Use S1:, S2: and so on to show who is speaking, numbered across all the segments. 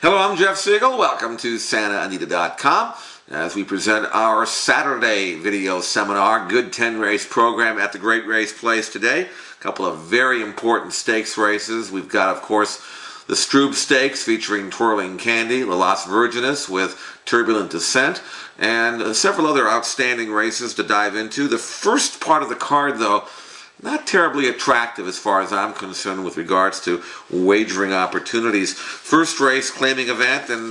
S1: Hello, I'm Jeff Siegel. Welcome to SantaAnita.com as we present our Saturday video seminar, Good 10 Race Program at the Great Race Place today. A couple of very important stakes races. We've got, of course, the Stroob Stakes featuring Twirling Candy, the Las Virgenes with Turbulent Descent, and several other outstanding races to dive into. The first part of the card, though, not terribly attractive as far as I'm concerned with regards to wagering opportunities. First race, claiming event, and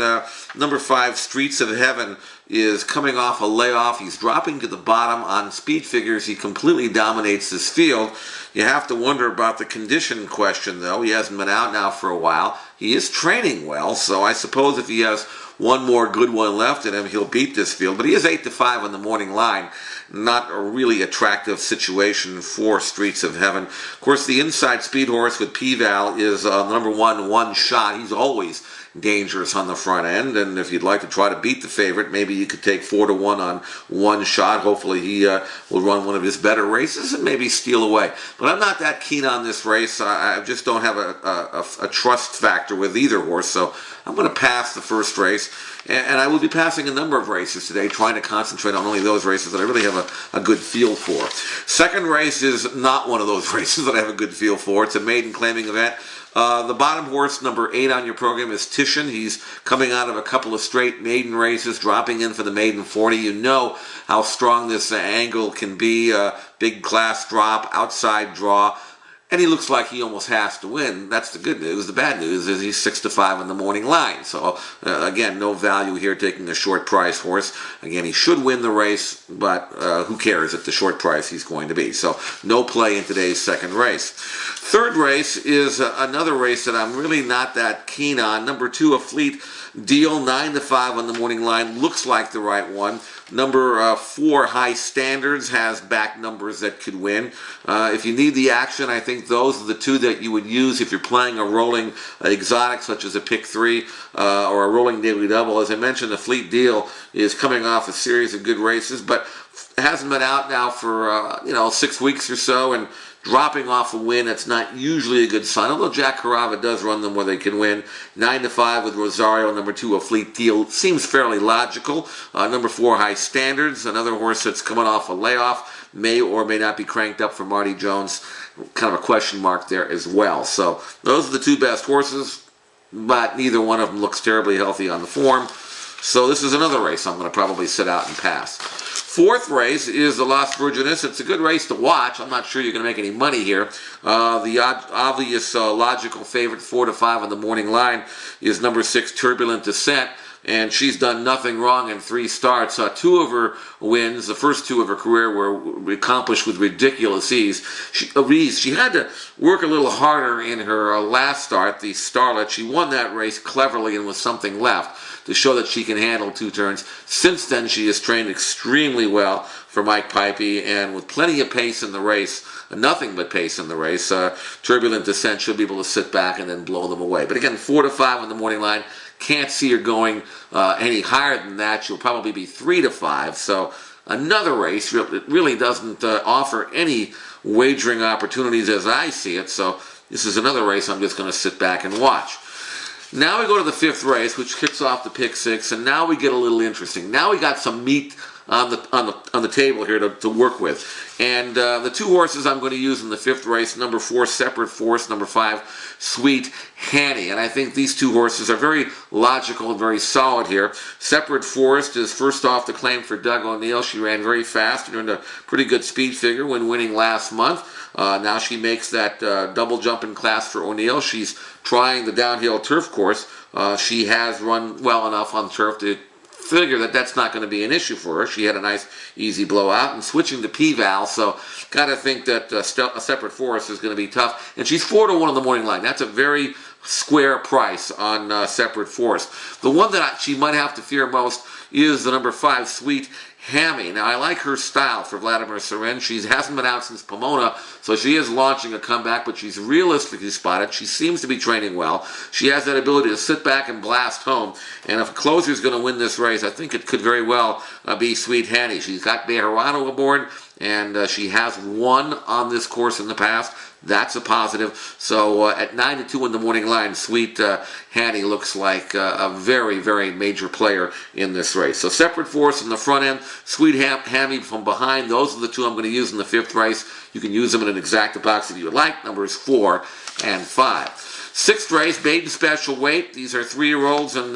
S1: number 5, Streets of Heaven, is coming off a layoff. He's dropping to the bottom on speed figures. He completely dominates this field. You have to wonder about the condition question, though. He hasn't been out now for a while. He is training well, so I suppose if he has one more good one left in him, he'll beat this field. But he is 8-5 on the morning line. Not a really attractive situation for Streets of Heaven. Of course, the inside speed horse with P-Val is number 1 shot. He's always dangerous on the front end, and if you'd like to try to beat the favorite, maybe you could take 4-1 on 1 shot. Hopefully he will run one of his better races and maybe steal away. But I'm not that keen on this race. I just don't have a trust factor with either horse, so I'm going to pass the first race. And I will be passing a number of races today, trying to concentrate on only those races that I really have a good feel for. Second race is not one of those races that I have a good feel for. It's a maiden claiming event. The bottom horse, number 8 on your program, is Titian. He's coming out of a couple of straight maiden races, dropping in for the maiden 40. You know how strong this angle can be. Big class drop, outside draw. And he looks like he almost has to win. That's the good news. The bad news is he's 6-5 on the morning line. So, again, no value here taking a short price horse. Again, he should win the race, but who cares at the short price he's going to be. So, no play in today's second race. Third race is another race that I'm really not that keen on. Number 2, A Fleet Deal, 9-5 on the morning line. Looks like the right one. Number 4, High Standards, has back numbers that could win. If you need the action, I think those are the two that you would use if you're playing a rolling exotic, such as a pick 3 or a rolling daily double. As I mentioned, the Fleet Deal is coming off a series of good races, but hasn't been out now for 6 weeks or so, and dropping off a win, that's not usually a good sign, although Jack Carava does run them where they can win. 9-5 with Rosario. Number 2, A Fleet Deal, seems fairly logical. Number 4, High Standards, another horse that's coming off a layoff, may or may not be cranked up for Marty Jones. Kind of a question mark there as well. So those are the 2 best horses, but neither one of them looks terribly healthy on the form. So this is another race I'm going to probably sit out and pass. Fourth race is the Las Virgenes. It's a good race to watch. I'm not sure you're going to make any money here. The obvious logical favorite, 4-5 on the morning line, is number 6, Turbulent Descent. And she's done nothing wrong in 3 starts. 2 of her wins, the first 2 of her career, were accomplished with ridiculous ease. She had to work a little harder in her last start, the Starlet. She won that race cleverly and with something left to show that she can handle 2 turns. Since then, she has trained extremely well for Mike Pipey, and with plenty of pace in the race, nothing but pace in the race, Turbulent Descent should be able to sit back and then blow them away. But again, 4-5 on the morning line. Can't see her going any higher than that. She'll probably be 3-5. So another race that really doesn't offer any wagering opportunities as I see it. So this is another race I'm just going to sit back and watch. Now we go to the 5th race, which kicks off the pick 6, and now we get a little interesting. Now we got some meat on the table here to work with. And the 2 horses I'm going to use in the 5th race, number 4, Separate Force, number 5, Sweet Hanny. And I think these 2 horses are very logical and very solid here. Separate Force is first off the claim for Doug O'Neill. She ran very fast and earned a pretty good speed figure when winning last month. Now she makes that double jump in class for O'Neill. She's trying the downhill turf course. She has run well enough on turf to figure that that's not going to be an issue for her. She had a nice, easy blowout, and switching to P-Val, so got to think that a Separate Force is going to be tough. And she's 4-1 on the morning line. That's a very square price on Separate Force. The one that she might have to fear most is the number 5, Sweet Hammy. Now, I like her style for Vladimir Serin. She hasn't been out since Pomona, so she is launching a comeback, but she's realistically spotted. She seems to be training well. She has that ability to sit back and blast home, and if a closer is going to win this race, I think it could very well be Sweet Hanny. She's got Bejarano aboard, and she has won on this course in the past. That's a positive. So at 9-2 in the morning line, Sweet Hanny looks like a very, very major player in this race. So separate force in the front end, Sweet Hanny from behind. Those are the two I'm going to use in the fifth race. You can use them in an exacta box if you would like. Numbers 4 and 5. Sixth race, maiden special weight. These are 3-year-olds, and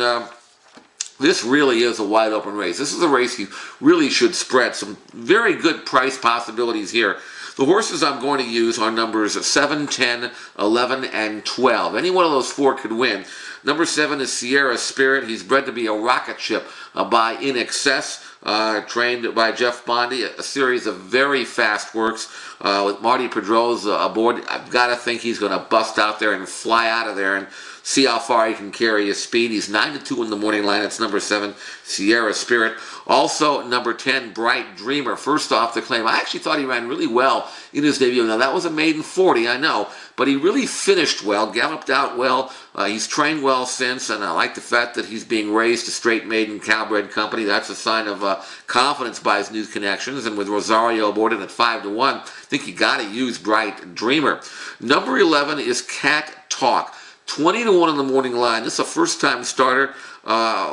S1: this really is a wide open race. This is a race you really should spread. Some very good price possibilities here. The horses I'm going to use are numbers 7, 10, 11, and 12. Any one of those 4 could win. Number 7 is Sierra Spirit. He's bred to be a rocket ship by In Excess, trained by Jeff Bondi. A series of very fast works with Marty Pedroza aboard. I've got to think he's going to bust out there and fly out of there and see how far he can carry his speed. He's 9-2 in the morning line. It's number 7, Sierra Spirit. Also, number 10, Bright Dreamer. First off the claim, I actually thought he ran really well in his debut. Now, that was a maiden 40, I know, but he really finished well, galloped out well. He's trained well since, and I like the fact that he's being raised to straight maiden Calbred company. That's a sign of confidence by his new connections, and with Rosario aboard at 5-1, I think you got to use Bright Dreamer. Number 11 is Cat Talk. 20-1 in the morning line. This is a first-time starter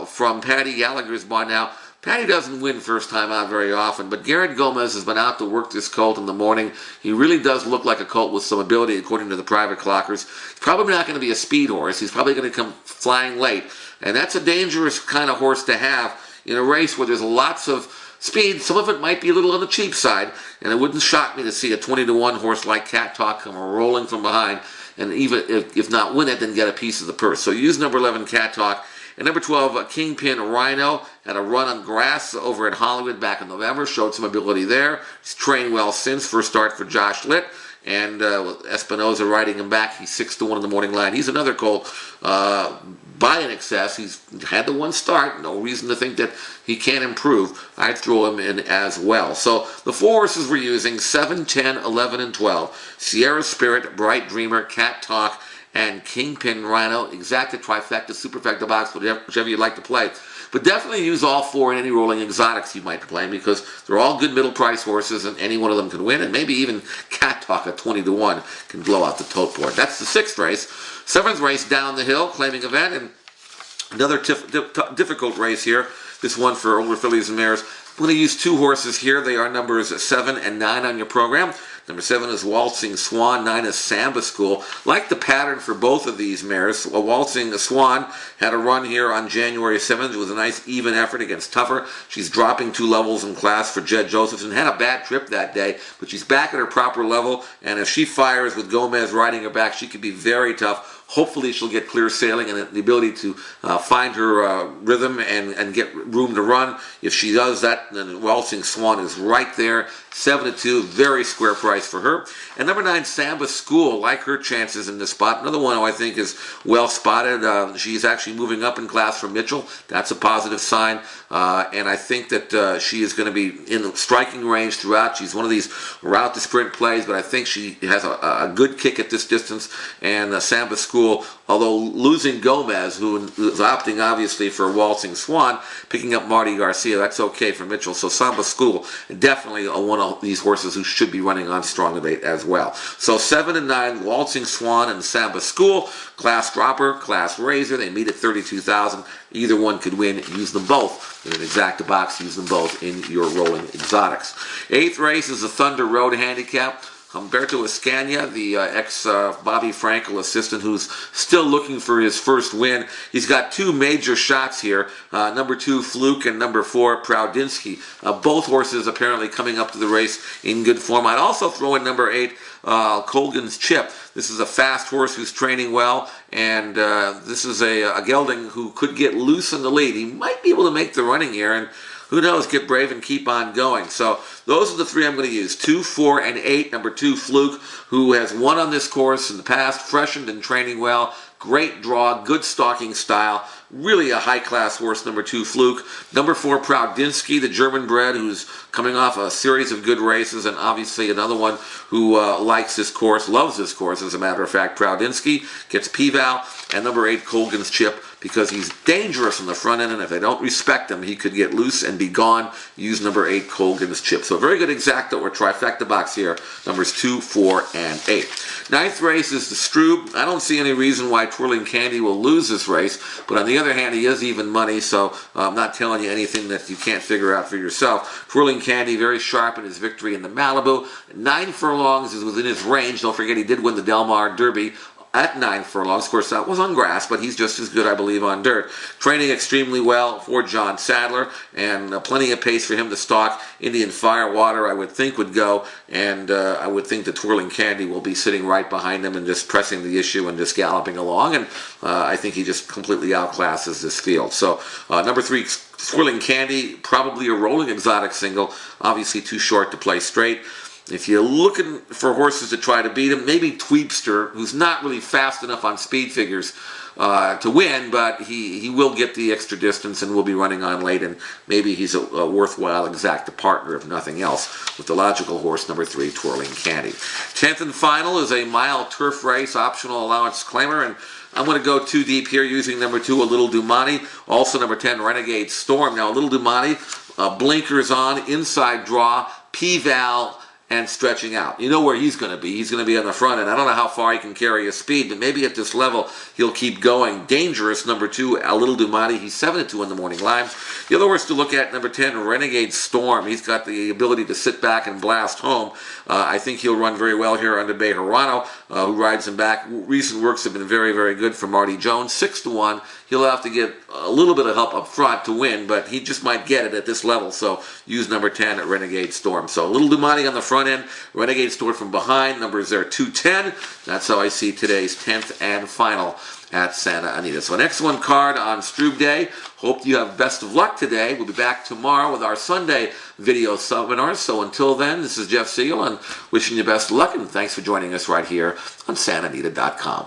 S1: from Patty Gallagher's barn. Now, Patty doesn't win first time out very often, but Garrett Gomez has been out to work this colt in the morning. He really does look like a colt with some ability, according to the private clockers. He's probably not going to be a speed horse. He's probably going to come flying late, and that's a dangerous kind of horse to have in a race where there's lots of speed. Some of it might be a little on the cheap side, and it wouldn't shock me to see a 20-1 horse like Cat Talk come rolling from behind, and even if not win it, then get a piece of the purse. So use number 11, Cat Talk. And number 12, Kingpin Rhino, had a run on grass over at Hollywood back in November, showed some ability there. He's trained well since, first start for Josh Litt, and Espinoza riding him back. He's 6-1 in the morning line. He's another colt by In Excess. He's had the one start, no reason to think that he can't improve. I'd throw him in as well. So the 4 horses we're using, 7, 10, 11, and 12. Sierra Spirit, Bright Dreamer, Cat Talk, and Kingpin Rhino. Exacta, trifecta, superfecta box, whichever you'd like to play. But definitely use all 4 in any rolling exotics you might be playing, because they're all good middle price horses and any one of them can win, and maybe even Cat Talk at 20-1 can blow out the tote board. That's the 6th race. 7th race, Down the Hill, claiming event, and another difficult race here. This one for older fillies and mares. I'm going to use 2 horses here. They are numbers 7 and 9 on your program. Number 7 is Waltzing Swan, 9 is Samba School. Like the pattern for both of these mares. Waltzing Swan had a run here on January 7th. It was a nice even effort against Tougher. She's dropping 2 levels in class for Jed Josephson. Had a bad trip that day, but she's back at her proper level, and if she fires with Gomez riding her back, she could be very tough. Hopefully she'll get clear sailing and the ability to find her rhythm and get room to run. If she does that, then Waltzing Swan is right there. 7-2, very square price for her. And number 9, Samba School, like her chances in this spot. Another one who I think is well spotted. She's actually moving up in class from Mitchell. That's a positive sign. And I think that she is going to be in striking range throughout. She's one of these route to sprint plays, but I think she has a good kick at this distance. And Samba School, although losing Gomez, who is opting obviously for Waltzing Swan, picking up Marty Garcia, that's okay for Mitchell. So Samba School, definitely one of these horses who should be running on strong debate as well. So 7 and 9, Waltzing Swan and Samba School, class dropper, class raiser. They meet at 32,000. Either one could win. Use them both in an exacta box. Use them both in your rolling exotics. 8th race is the Thunder Road Handicap. Humberto Escania, the ex-Bobby Frankel assistant, who's still looking for his first win. He's got 2 major shots here, number 2, Fluke, and number 4, Prowdinsky. Both horses apparently coming up to the race in good form. I'd also throw in number 8, Colgan's Chip. This is a fast horse who's training well, and this is a gelding who could get loose in the lead. He might be able to make the running here, and who knows, get brave and keep on going. So those are the 3 I'm going to use. 2, 4, and 8. Number 2, Fluke, who has won on this course in the past, freshened and training well. Great draw, good stalking style. really a high-class horse, number 2, Fluke. Number 4, Proudinski, the German bred, who's coming off a series of good races, and obviously another one who likes this course, loves this course, as a matter of fact. Proudinski gets P-Val, and number 8, Colgan's Chip, because he's dangerous in the front end, and if they don't respect him, he could get loose and be gone. Use number 8, Colgan's Chip. So a very good exacta or trifecta box here, numbers 2, 4, and 8. Ninth race is the Strube. I don't see any reason why Twirling Candy will lose this race, but on the other hand, he is even money, so I'm not telling you anything that you can't figure out for yourself. Twirling Candy, very sharp in his victory in the Malibu. 9 furlongs is within his range. Don't forget he did win the Del Mar Derby at 9 furlongs. Of course, that was on grass, but he's just as good, I believe, on dirt. Training extremely well for John Sadler, and plenty of pace for him to stalk. Indian Firewater, I would think, would go, and I would think the Twirling Candy will be sitting right behind him and just pressing the issue and just galloping along, and I think he just completely outclasses this field. So, number 3, Twirling Candy, probably a rolling exotic single, obviously too short to play straight. If you're looking for horses to try to beat him, maybe Tweepster, who's not really fast enough on speed figures to win, but he will get the extra distance and will be running on late, and maybe he's a worthwhile exacta partner, if nothing else, with the logical horse, number 3, Twirling Candy. 10th and final is a mile turf race, optional allowance claimer, and I'm going to go too deep here using number 2, A Little Dumani. Also number 10, Renegade Storm. Now, A Little Dumani, blinkers on, inside draw, P-Val, and stretching out. You know where he's going to be. He's going to be on the front end. I don't know how far he can carry his speed, but maybe at this level he'll keep going. Dangerous, number 2, A Little Dumani. He's 7-2 in the morning lines. The other horse to look at, number 10, Renegade Storm. He's got the ability to sit back and blast home. I think he'll run very well here under Bejarano, who rides him back. Recent works have been very, very good for Marty Jones. 6-1. He'll have to get a little bit of help up front to win, but he just might get it at this level. So use number 10 at Renegade Storm. So A Little Dumani on the front end, Renegade Storm from behind. Numbers there 210. That's how I see today's 10th and final at Santa Anita. So an excellent card on Strube Day. Hope you have best of luck today. We'll be back tomorrow with our Sunday video seminars. So until then, this is Jeff Siegel, and wishing you best of luck, and thanks for joining us right here on SantaAnita.com.